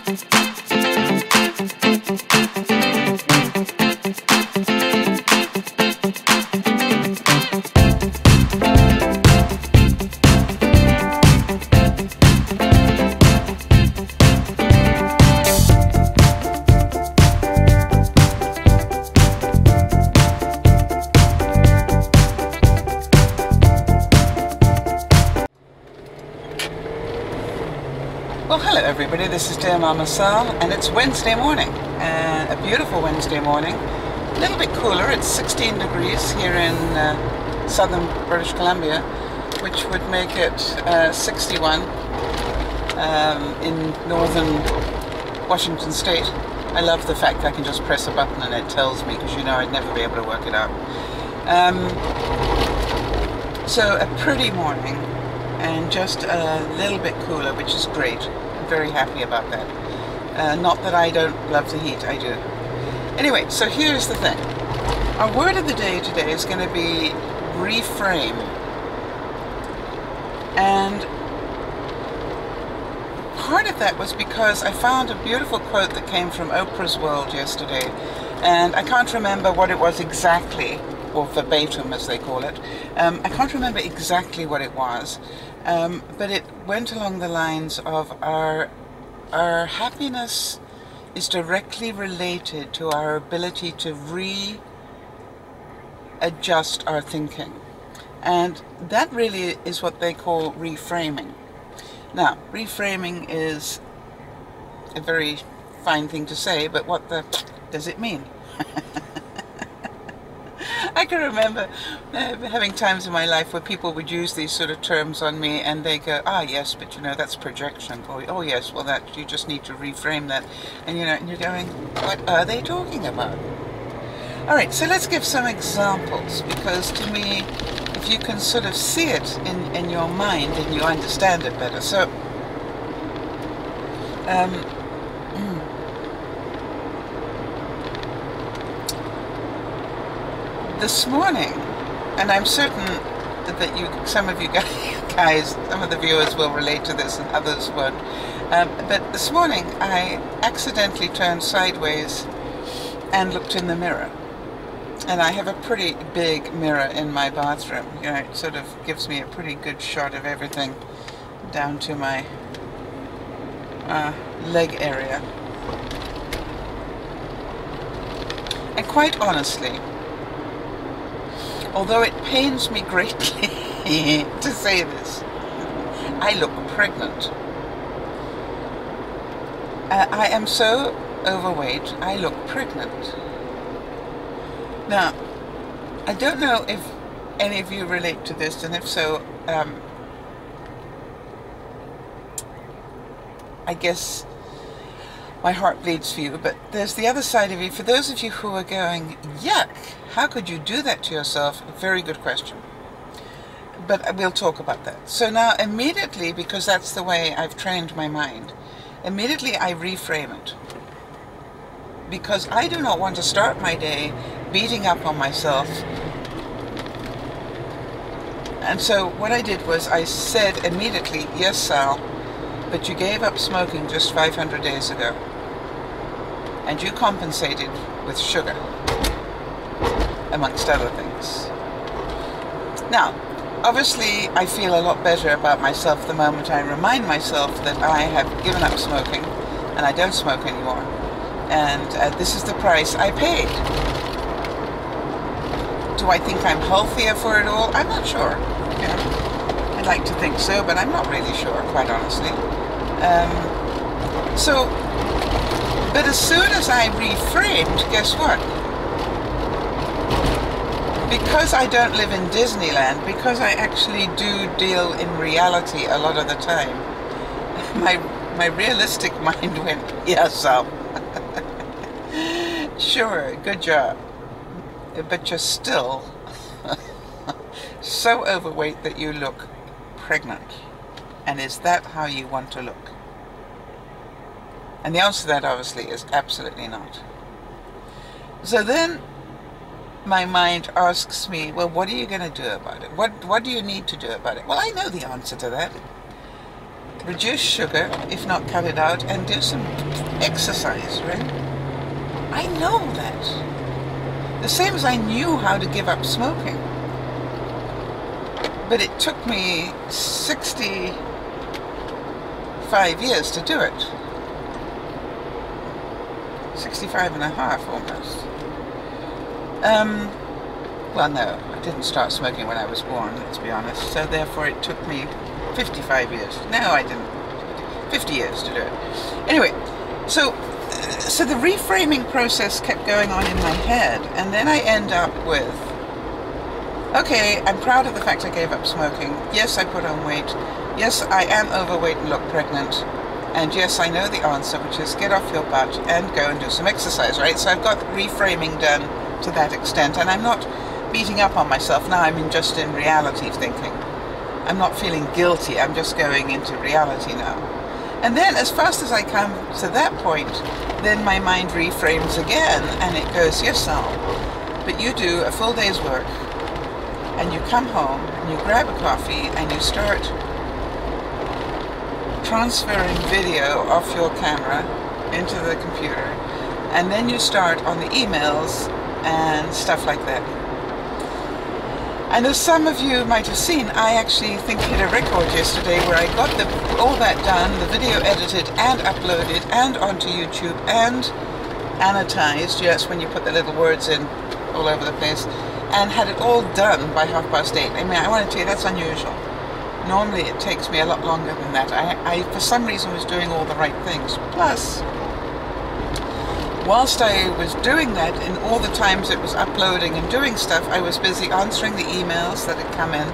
Well, hello everybody, this is DearMamaSal, and it's Wednesday morning, a beautiful Wednesday morning. A little bit cooler, it's 16 degrees here in southern British Columbia, which would make it 61 in northern Washington State. I love the fact I can just press a button and it tells me, because you know I'd never be able to work it out. So a pretty morning, and just a little bit cooler, which is great. I'm very happy about that. Not that I don't love the heat, I do. Anyway, so here's the thing. Our word of the day today is going to be reframe. And part of that was because I found a beautiful quote that came from Oprah's World yesterday. And I can't remember what it was exactly, or verbatim as they call it. I can't remember exactly what it was, but it went along the lines of our happiness is directly related to our ability to readjust our thinking. And that really is what they call reframing. Now, reframing is a very fine thing to say, but what the does it mean? I can remember having times in my life where people would use these sort of terms on me, and they go, ah yes, but you know, that's projection. Or, oh yes, well that you just need to reframe that. And you know, and you're going, what are they talking about? Alright, so let's give some examples, because to me, if you can sort of see it in your mind, then you understand it better. So this morning, and I'm certain that some of you guys, some of the viewers will relate to this and others won't, but this morning I accidentally turned sideways and looked in the mirror. And I have a pretty big mirror in my bathroom. You know, it sort of gives me a pretty good shot of everything down to my leg area. And quite honestly, although it pains me greatly to say this, I look pregnant. I am so overweight, I look pregnant. Now, I don't know if any of you relate to this, and if so, I guess my heart bleeds for you, but there's the other side of you. For those of you who are going, yuck, how could you do that to yourself? Very good question. But we'll talk about that. So now immediately, because that's the way I've trained my mind, immediately I reframe it. Because I do not want to start my day beating up on myself. And so what I did was I said immediately, yes, Sal, but you gave up smoking just 500 days ago. And you compensated with sugar, amongst other things. Now, obviously, I feel a lot better about myself the moment I remind myself that I have given up smoking and I don't smoke anymore. And this is the price I paid. Do I think I'm healthier for it all? I'm not sure. Yeah. I'd like to think so, but I'm not really sure, quite honestly. But as soon as I reframed, guess what? Because I don't live in Disneyland, because I actually do deal in reality a lot of the time, my realistic mind went, yes, Sal. Sure, good job. But you're still so overweight that you look pregnant. And is that how you want to look? And the answer to that obviously is absolutely not. So then my mind asks me, well, what are you going to do about it? What do you need to do about it? Well, I know the answer to that. Reduce sugar, if not cut it out, and do some exercise, right? I know that. The same as I knew how to give up smoking. But it took me 65 years to do it. 65 and a half almost. Well, no, I didn't start smoking when I was born, let's be honest. So therefore it took me 55 years. No, I didn't. 50 years to do it. Anyway, so the reframing process kept going on in my head, and then I end up with, okay, I'm proud of the fact I gave up smoking. Yes, I put on weight. Yes, I am overweight and look pregnant. And yes, I know the answer, which is get off your butt and go and do some exercise, right? So I've got reframing done to that extent, and I'm not beating up on myself now. I'm just in reality thinking. I'm not feeling guilty. I'm just going into reality now. And then as fast as I come to that point, then my mind reframes again, and it goes, yes, Sal, but you do a full day's work, and you come home, and you grab a coffee, and you start transferring video off your camera into the computer, and then you start on the emails and stuff like that. And as some of you might have seen, I actually think hit a record yesterday where I got all that done, the video edited and uploaded and onto YouTube and annotated, yes, when you put the little words in all over the place, and had it all done by 8:30. I mean, I want to tell you, that's unusual. Normally it takes me a lot longer than that. I for some reason was doing all the right things. Plus, whilst I was doing that, in all the times it was uploading and doing stuff, I was busy answering the emails that had come in,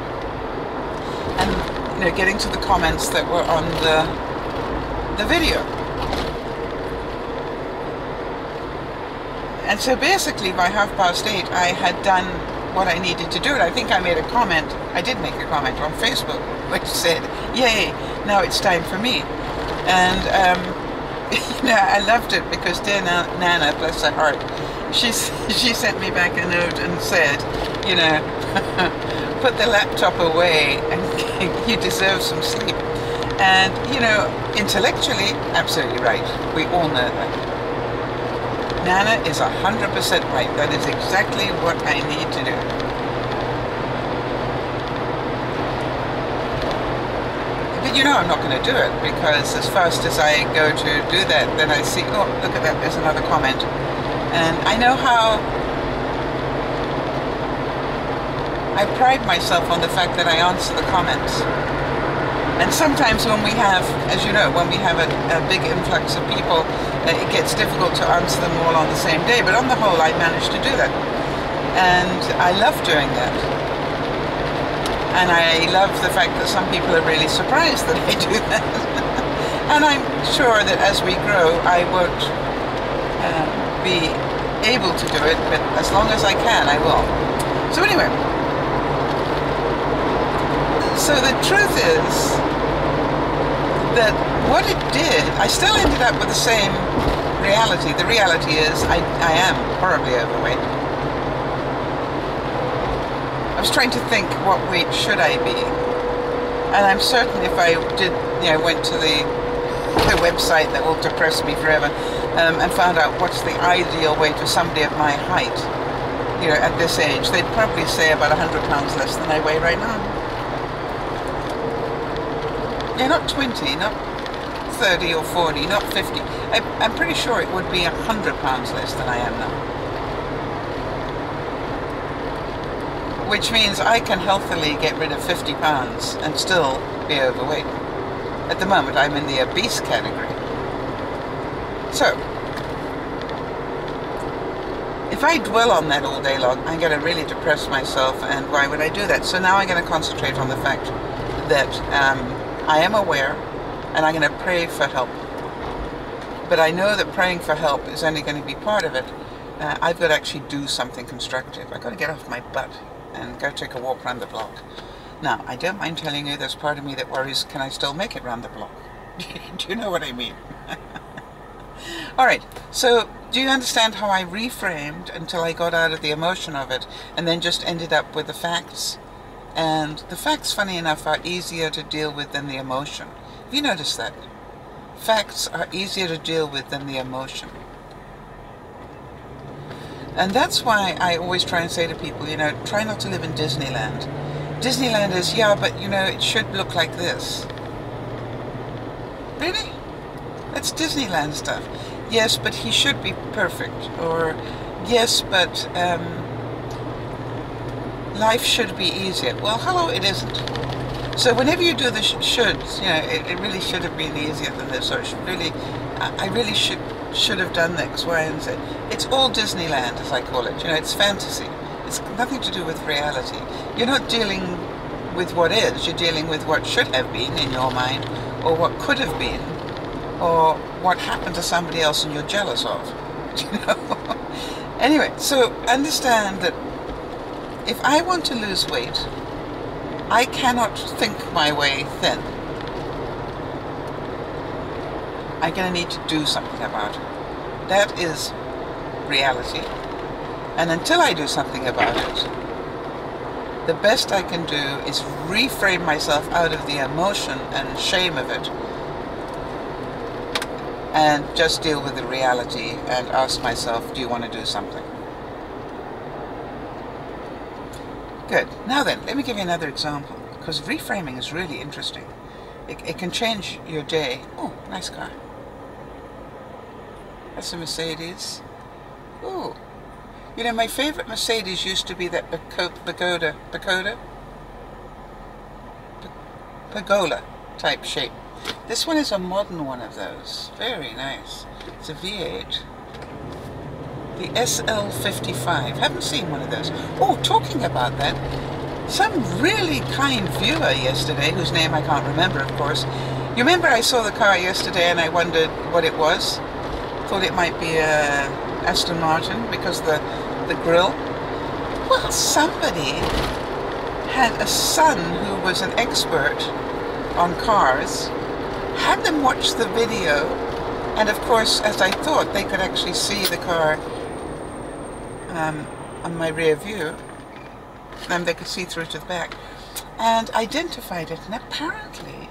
and getting to the comments that were on the video. And so basically by 8:30 I had done what I needed to do. I think I made a comment. I did make a comment on Facebook which said, "Yay, now it's time for me." And I loved it because dear Nana, bless her heart, she sent me back a note and said, put the laptop away and you deserve some sleep. And intellectually, absolutely right. We all know that. Nana is 100% right. That is exactly what I need to do. But I'm not going to do it, because as fast as I go to do that, then I see, oh, look at that, there's another comment. And I know how I pride myself on the fact that I answer the comments. And sometimes when we have, as you know, when we have a big influx of people, it gets difficult to answer them all on the same day. But on the whole, I managed to do that. And I love doing that. And I love the fact that some people are really surprised that I do that. And I'm sure that as we grow, I won't be able to do it, but as long as I can, I will. So anyway, so the truth is that what it did, I still ended up with the same reality. The reality is I am horribly overweight. I was trying to think, what weight should I be? And I'm certain if I did, went to the website that will depress me forever, and found out what's the ideal weight for somebody of my height, at this age, they'd probably say about 100 pounds less than I weigh right now. Yeah, not 20, not 30 or 40, not 50. I'm pretty sure it would be 100 pounds less than I am now. Which means I can healthily get rid of 50 pounds and still be overweight. At the moment, I'm in the obese category. So, if I dwell on that all day long, I'm going to really depress myself, and why would I do that? So now I'm going to concentrate on the fact that I am aware, and I'm going to pray for help. But I know that praying for help is only going to be part of it. I've got to actually do something constructive. I've got to get off my butt and go take a walk around the block. Now, I don't mind telling you, there's part of me that worries, can I still make it round the block? Do you know what I mean? Alright, so do you understand how I reframed until I got out of the emotion of it, and then just ended up with the facts? And the facts, funny enough, are easier to deal with than the emotion. Have you noticed that? facts are easier to deal with than the emotion. And that's why I always try and say to people, you know, try not to live in Disneyland. Disneyland is, yeah, but you know, it should look like this. Really? That's Disneyland stuff. Yes, but he should be perfect. Or, yes, but life should be easier. Well, hello, it isn't. So whenever you do the shoulds, you know, it really should have been easier than this, or I really should have done X, Y, and Z. It's all Disneyland, as I call it. You know, it's fantasy. It's nothing to do with reality. You're not dealing with what is, you're dealing with what should have been in your mind, or what could have been, or what happened to somebody else and you're jealous of. You know? Anyway, so understand that if I want to lose weight, I cannot think my way thin. I'm going to need to do something about it. That is reality. And until I do something about it, the best I can do is reframe myself out of the emotion and shame of it and just deal with the reality and ask myself, do you want to do something? Good. Now then, let me give you another example, because reframing is really interesting. It can change your day. Oh, nice car. That's a Mercedes. Ooh. You know, my favorite Mercedes used to be that Pagola type shape. This one is a modern one of those. Very nice. It's a V8. The SL55. Haven't seen one of those. Oh, talking about that, some really kind viewer yesterday, whose name I can't remember, of course. You remember I saw the car yesterday and I wondered what it was? Thought it might be a Aston Martin because the grille. Well, somebody had a son who was an expert on cars, had them watch the video, and of course, as I thought, they could actually see the car on my rear view, and they could see through to the back, and identified it, and apparently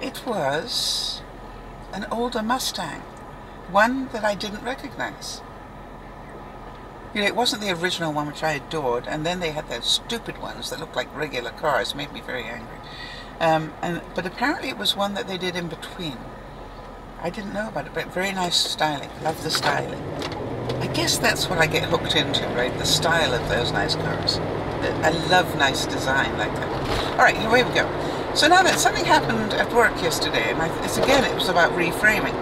it was an older Mustang, one that I didn't recognize. You know, it wasn't the original one, which I adored, and then they had those stupid ones that looked like regular cars. Made me very angry. But apparently it was one that they did in between. I didn't know about it, but very nice styling. Love the styling. I guess that's what I get hooked into, right? The style of those nice cars. I love nice design like that. All right, here we go. So now that something happened at work yesterday, and it was about reframing.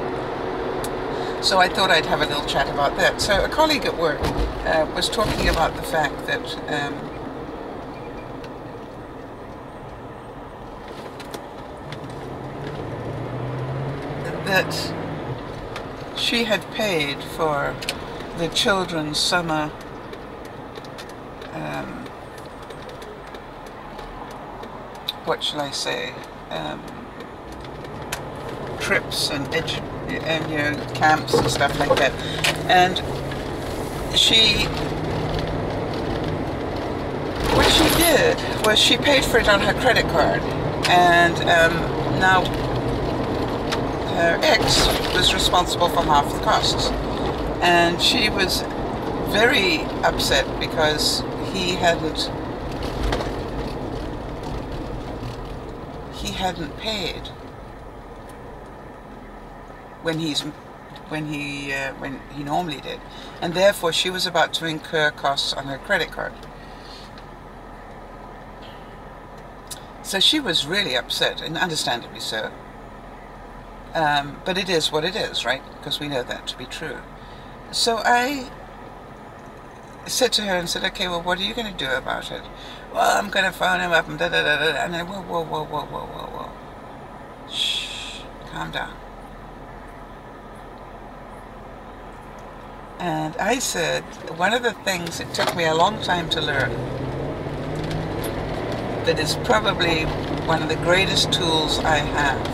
So I thought I'd have a little chat about that. So a colleague at work was talking about the fact that she had paid for the children's summer what shall I say, trips and you know, camps and stuff like that. And what she did was she paid for it on her credit card, and now her ex was responsible for half the costs, and she was very upset because he hadn't paid when he normally did, and therefore she was about to incur costs on her credit card. So she was really upset, and understandably so. But it is what it is, right? Because we know that to be true. So I said to her and said, okay, well, what are you going to do about it? Well, I'm going to phone him up and da-da-da-da. And I, whoa. Shh, calm down. And I said, one of the things it took me a long time to learn, that is probably one of the greatest tools I have,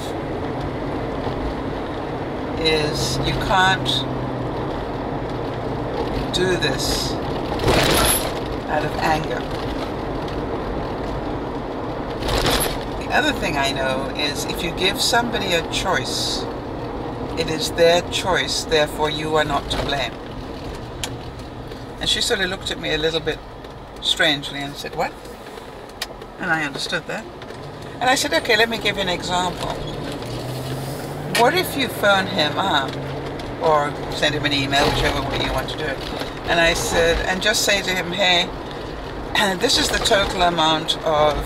is you can't do this out of anger. The other thing I know is if you give somebody a choice, it is their choice, therefore you are not to blame. And she sort of looked at me a little bit strangely and said, what? And I understood that. And I said, okay, let me give you an example. What if you phone him up or send him an email, whichever way you want to do it. And I said, and just say to him, hey, this is the total amount of,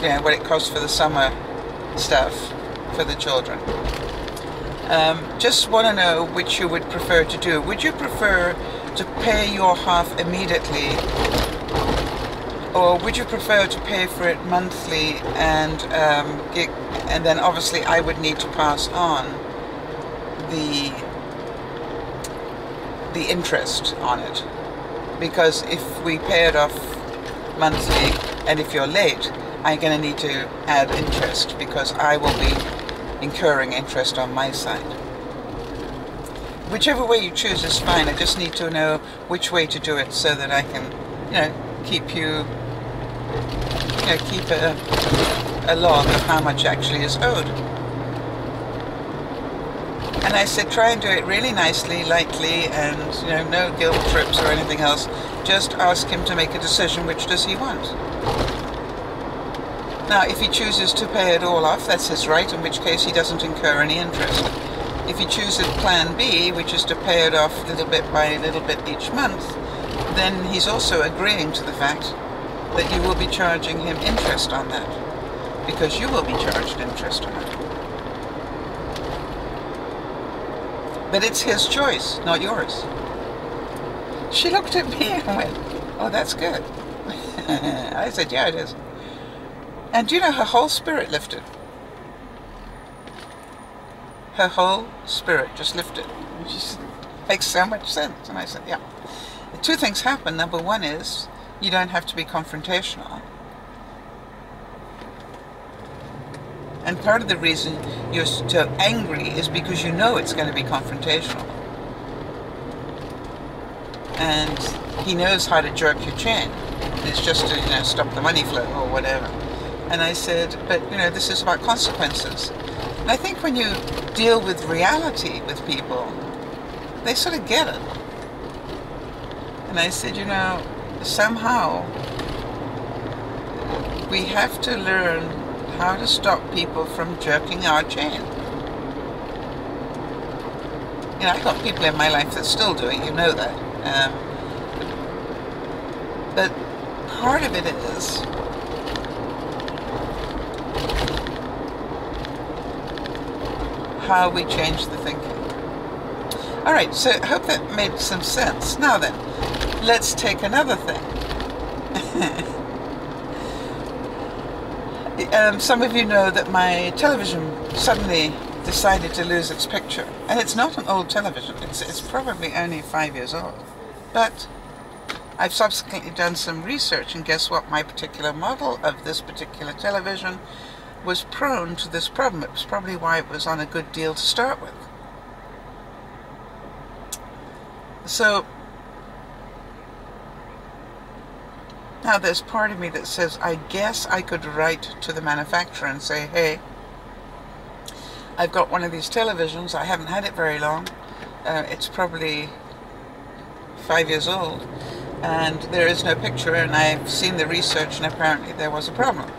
you know, what it costs for the summer stuff for the children. Just want to know which you would prefer to do. Would you prefer to pay your half immediately, or would you prefer to pay for it monthly and then obviously I would need to pass on the interest on it, because if we pay it off monthly and if you're late, I'm going to need to add interest because I will be incurring interest on my side. Whichever way you choose is fine. I just need to know which way to do it so that I can, you know, keep a log of how much actually is owed. And I said, try and do it really nicely, lightly, and, you know, no guilt trips or anything else. Just ask him to make a decision, which does he want. Now, if he chooses to pay it all off, that's his right, in which case he doesn't incur any interest. If he chooses plan B, which is to pay it off little bit by little bit each month, then he's also agreeing to the fact that you will be charging him interest on that, because you will be charged interest on it. But it's his choice, not yours. She looked at me and went, oh, that's good. I said, yeah, it is. And you know, her whole spirit lifted. Her whole spirit just lifted. It just makes so much sense. And I said, yeah. Two things happen. Number one is, you don't have to be confrontational. And part of the reason you're so angry is because you know it's going to be confrontational. And he knows how to jerk your chain. It's just to, you know, stop the money flow or whatever. And I said, but, you know, this is about consequences. And I think when you deal with reality with people, they sort of get it. And I said, you know, somehow we have to learn how to stop people from jerking our chain. You know, I've got people in my life that still do it, you know that. But part of it is how we change the thinking. Alright, so I hope that made some sense. Now then, let's take another thing. Some of you know that my television suddenly decided to lose its picture. And it's not an old television, it's probably only 5 years old. But I've subsequently done some research, and guess what? My particular model of this particular television was prone to this problem. It was probably why it was on a good deal to start with. So now there's part of me that says, I guess I could write to the manufacturer and say, hey, I've got one of these televisions, I haven't had it very long, it's probably 5 years old, and there is no picture, and I've seen the research, and apparently there was a problem.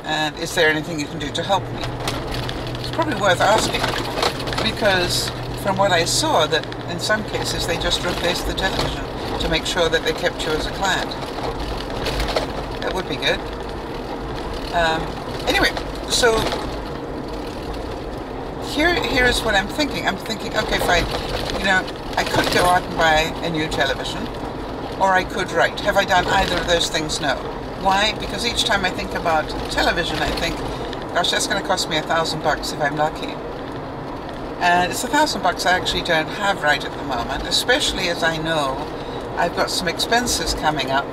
And is there anything you can do to help me? It's probably worth asking, because from what I saw, that in some cases they just replaced the television to make sure that they kept you as a client. That would be good. Anyway, so here's what I'm thinking. I'm thinking, okay, fine, you know, I could go out and buy a new television, or I could write. Have I done either of those things? No. Why? Because each time I think about television, I think, gosh, that's going to cost me $1,000 if I'm lucky. And it's $1,000 I actually don't have right at the moment, especially as I know I've got some expenses coming up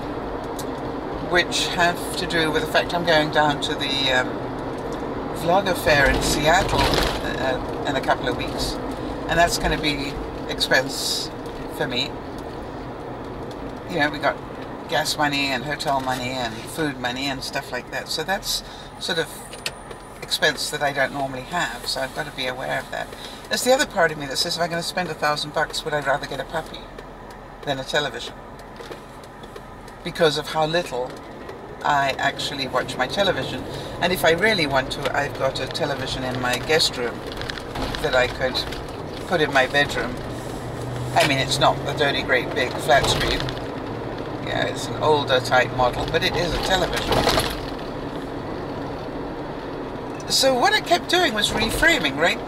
which have to do with the fact I'm going down to the Vlogger Fair in Seattle in a couple of weeks, and that's going to be expense for me. You know, we got gas money and hotel money and food money and stuff like that. So that's sort of expense that I don't normally have, so I've got to be aware of that. There's the other part of me that says if I'm going to spend $1,000, would I rather get a puppy than a television? Because of how little I actually watch my television. And if I really want to, I've got a television in my guest room that I could put in my bedroom. I mean, it's not a dirty, great big flat screen. Yeah, it's an older type model, but it is a television. So what I kept doing was reframing, right?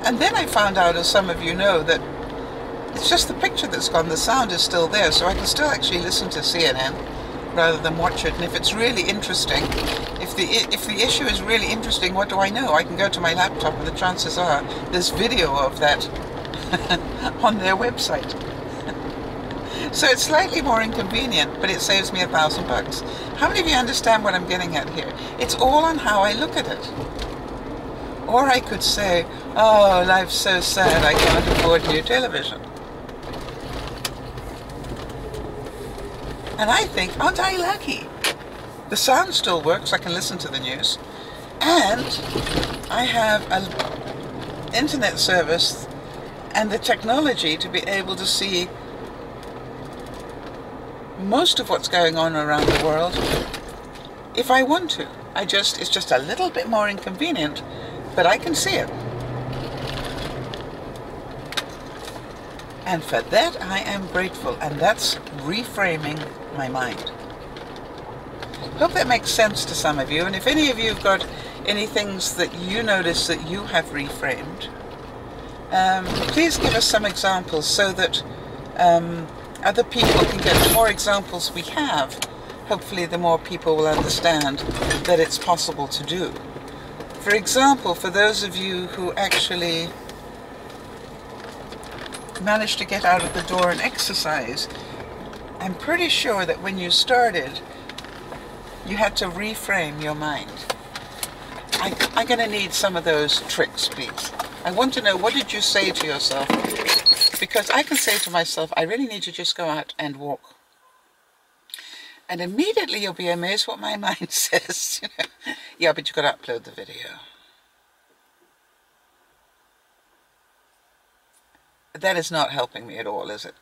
And then I found out, as some of you know, that it's just the picture that's gone. The sound is still there, so I can still actually listen to CNN rather than watch it. And if it's really interesting, if the issue is really interesting, what do I know? I can go to my laptop, and the chances are there's video of that on their website. So it's slightly more inconvenient, but it saves me $1,000. How many of you understand what I'm getting at here? It's all on how I look at it. Or I could say, oh, life's so sad, I can't afford new television. And I think, aren't I lucky? The sound still works, I can listen to the news. And I have an internet service and the technology to be able to see most of what's going on around the world if I want to. It's just a little bit more inconvenient, but I can see it. And for that I am grateful, and that's reframing my mind. Hope that makes sense to some of you, and if any of you have got any things that you notice that you have reframed, please give us some examples so that other people can get. The more examples we have, hopefully the more people will understand that it's possible to do. For example, for those of you who actually managed to get out of the door and exercise, I'm pretty sure that when you started, you had to reframe your mind. I'm going to need some of those tricks, please. I want to know, what did you say to yourself? Because I can say to myself, I really need to just go out and walk. And immediately you'll be amazed what my mind says. You know? Yeah, but you've got to upload the video. That is not helping me at all, is it?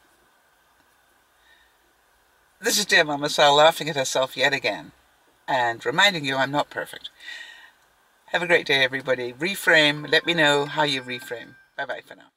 This is Dear Mama Sal laughing at herself yet again and reminding you I'm not perfect. Have a great day, everybody. Reframe. Let me know how you reframe. Bye-bye for now.